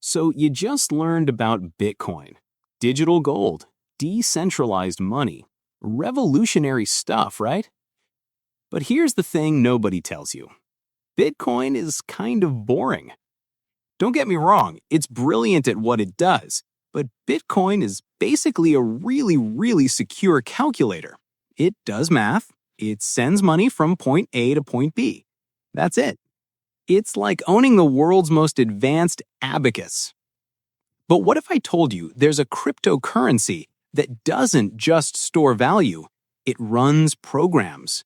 So you just learned about Bitcoin, digital gold, decentralized money. Revolutionary stuff, right? But here's the thing nobody tells you. Bitcoin is kind of boring. Don't get me wrong, it's brilliant at what it does, but Bitcoin is basically a really secure calculator. It does math, it sends money from point A to point B. That's it. It's like owning the world's most advanced abacus. But what if I told you there's a cryptocurrency that doesn't just store value, it runs programs?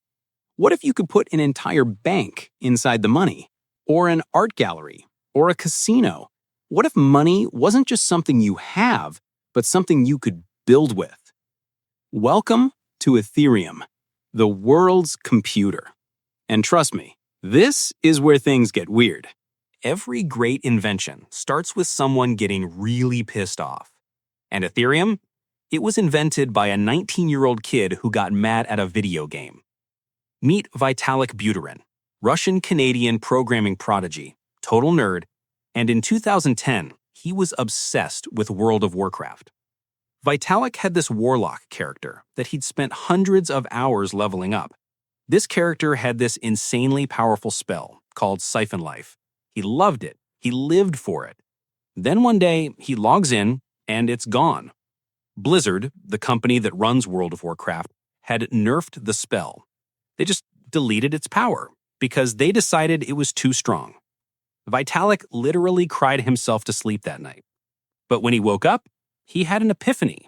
What if you could put an entire bank inside the money, or an art gallery, or a casino? What if money wasn't just something you have, but something you could build with? Welcome to Ethereum, the world's computer. And trust me, this is where things get weird. Every great invention starts with someone getting really pissed off. And Ethereum? It was invented by a 19-year-old kid who got mad at a video game. Meet Vitalik Buterin, Russian-Canadian programming prodigy, total nerd, and in 2010, he was obsessed with World of Warcraft. Vitalik had this warlock character that he'd spent hundreds of hours leveling up. This character had this insanely powerful spell called Siphon Life. He loved it. He lived for it. Then one day, he logs in, and it's gone. Blizzard, the company that runs World of Warcraft, had nerfed the spell. They just deleted its power because they decided it was too strong. Vitalik literally cried himself to sleep that night. But when he woke up, he had an epiphany.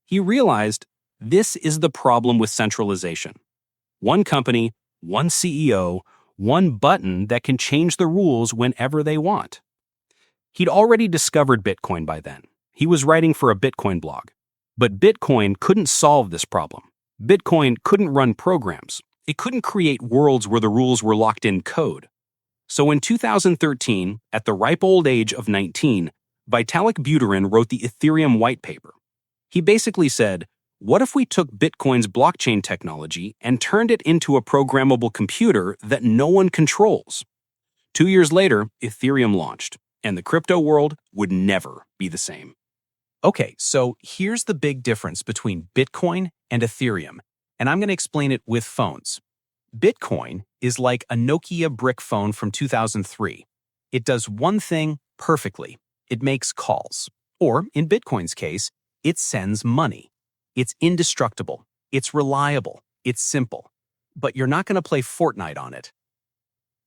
He realized this is the problem with centralization. One company, one CEO, one button that can change the rules whenever they want. He'd already discovered Bitcoin by then. He was writing for a Bitcoin blog. But Bitcoin couldn't solve this problem. Bitcoin couldn't run programs. It couldn't create worlds where the rules were locked in code. So in 2013, at the ripe old age of 19, Vitalik Buterin wrote the Ethereum white paper. He basically said, what if we took Bitcoin's blockchain technology and turned it into a programmable computer that no one controls? 2 years later, Ethereum launched, and the crypto world would never be the same. Okay, so here's the big difference between Bitcoin and Ethereum, and I'm going to explain it with phones. Bitcoin is like a Nokia brick phone from 2003. It does one thing perfectly. It makes calls. Or, in Bitcoin's case, it sends money. It's indestructible. It's reliable. It's simple. But you're not going to play Fortnite on it.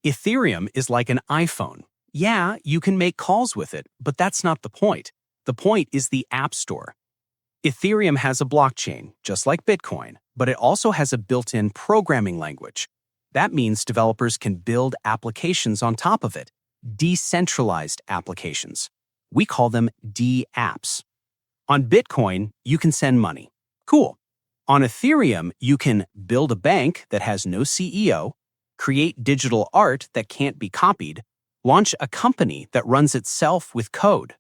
Ethereum is like an iPhone. Yeah, you can make calls with it, but that's not the point. The point is the App Store. Ethereum has a blockchain, just like Bitcoin, but it also has a built-in programming language. That means developers can build applications on top of it, decentralized applications. We call them dApps. On Bitcoin, you can send money. Cool. On Ethereum, you can build a bank that has no CEO, create digital art that can't be copied, launch a company that runs itself with code.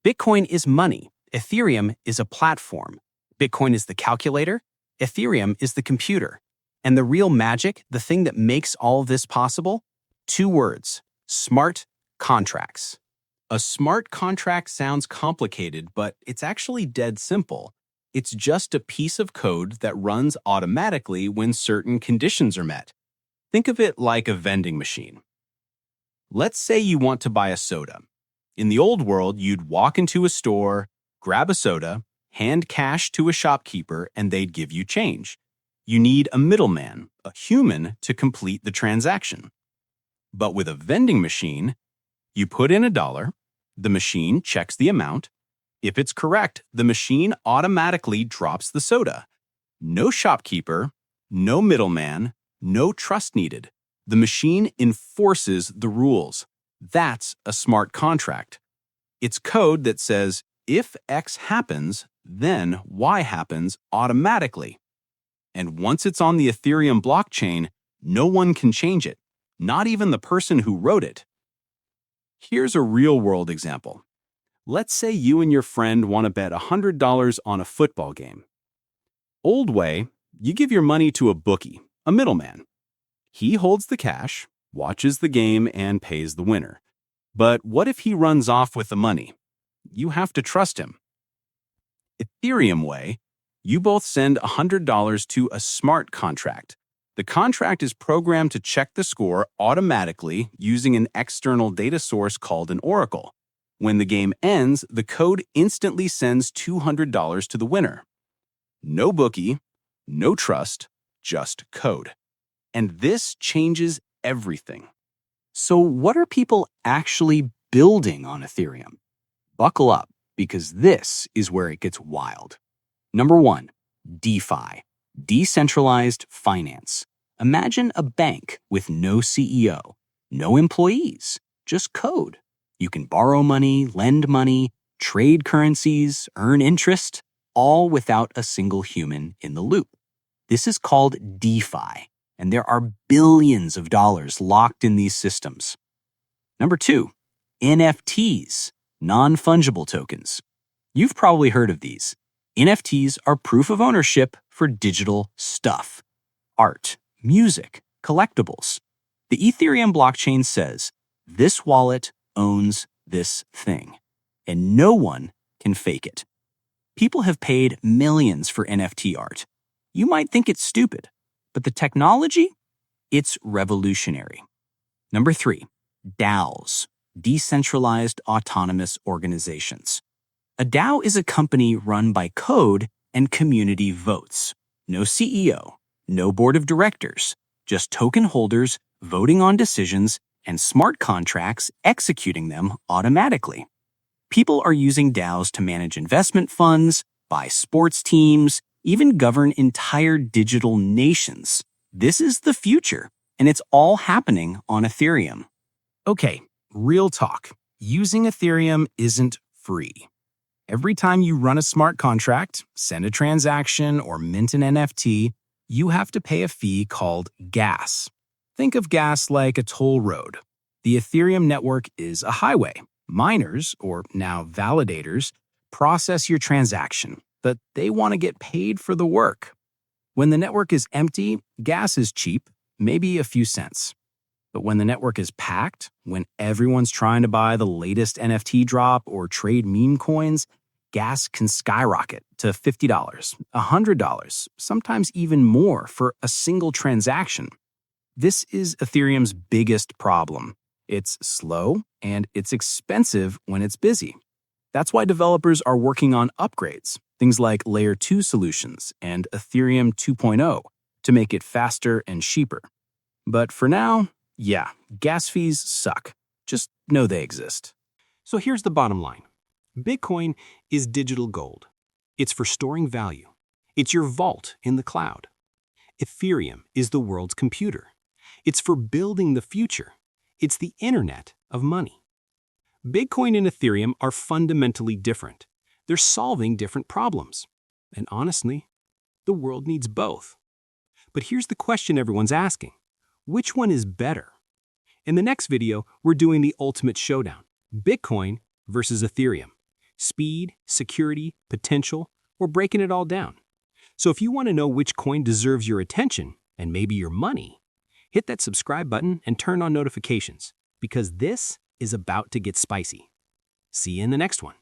Bitcoin is money. Ethereum is a platform. Bitcoin is the calculator. Ethereum is the computer. And the real magic, the thing that makes all of this possible? 2 words: smart contracts. A smart contract sounds complicated, but it's actually dead simple. It's just a piece of code that runs automatically when certain conditions are met. Think of it like a vending machine. Let's say you want to buy a soda. In the old world, you'd walk into a store, grab a soda, hand cash to a shopkeeper, and they'd give you change. You need a middleman, a human, to complete the transaction. But with a vending machine, you put in $1, the machine checks the amount. If it's correct, the machine automatically drops the soda. No shopkeeper, no middleman, no trust needed. The machine enforces the rules. That's a smart contract. It's code that says, if X happens, then Y happens automatically. And once it's on the Ethereum blockchain, no one can change it, not even the person who wrote it. Here's a real-world example. Let's say you and your friend want to bet $100 on a football game. Old way, you give your money to a bookie, a middleman. He holds the cash, watches the game, and pays the winner. But what if he runs off with the money? You have to trust him. Ethereum way, you both send $100 to a smart contract. The contract is programmed to check the score automatically using an external data source called an oracle. When the game ends, the code instantly sends $200 to the winner. No bookie, no trust, just code. And this changes everything. So what are people actually building on Ethereum? Buckle up, because this is where it gets wild. Number 1, DeFi, decentralized finance. Imagine a bank with no CEO, no employees, just code. You can borrow money, lend money, trade currencies, earn interest, all without a single human in the loop. This is called DeFi, and there are billions of dollars locked in these systems. Number 2, NFTs, non-fungible tokens. You've probably heard of these. NFTs are proof of ownership for digital stuff, art, music, collectibles. The Ethereum blockchain says, this wallet owns this thing, and no one can fake it. People have paid millions for NFT art. You might think it's stupid, but the technology, it's revolutionary. Number 3, DAOs, decentralized autonomous organizations. A DAO is a company run by code and community votes. No CEO, no board of directors, just token holders voting on decisions and smart contracts executing them automatically. People are using DAOs to manage investment funds, buy sports teams, even govern entire digital nations. This is the future, and it's all happening on Ethereum. Okay, real talk. Using Ethereum isn't free. Every time you run a smart contract, send a transaction, or mint an NFT, you have to pay a fee called gas. Think of gas like a toll road. The Ethereum network is a highway. Miners, or now validators, process your transaction, but they want to get paid for the work. When the network is empty, gas is cheap, maybe a few cents. But when the network is packed, when everyone's trying to buy the latest NFT drop or trade meme coins, gas can skyrocket to $50, $100, sometimes even more for a single transaction. This is Ethereum's biggest problem. It's slow and it's expensive when it's busy. That's why developers are working on upgrades, things like Layer 2 solutions and Ethereum 2.0 to make it faster and cheaper. But for now, yeah, gas fees suck. Just know they exist. So here's the bottom line. Bitcoin is digital gold. It's for storing value. It's your vault in the cloud. Ethereum is the world's computer. It's for building the future. It's the internet of money. Bitcoin and Ethereum are fundamentally different. They're solving different problems. And honestly, the world needs both. But here's the question everyone's asking. Which one is better? In the next video, we're doing the ultimate showdown. Bitcoin versus Ethereum. Speed, security, potential, we're breaking it all down. So if you want to know which coin deserves your attention, and maybe your money, hit that subscribe button and turn on notifications, because this is about to get spicy. See you in the next one.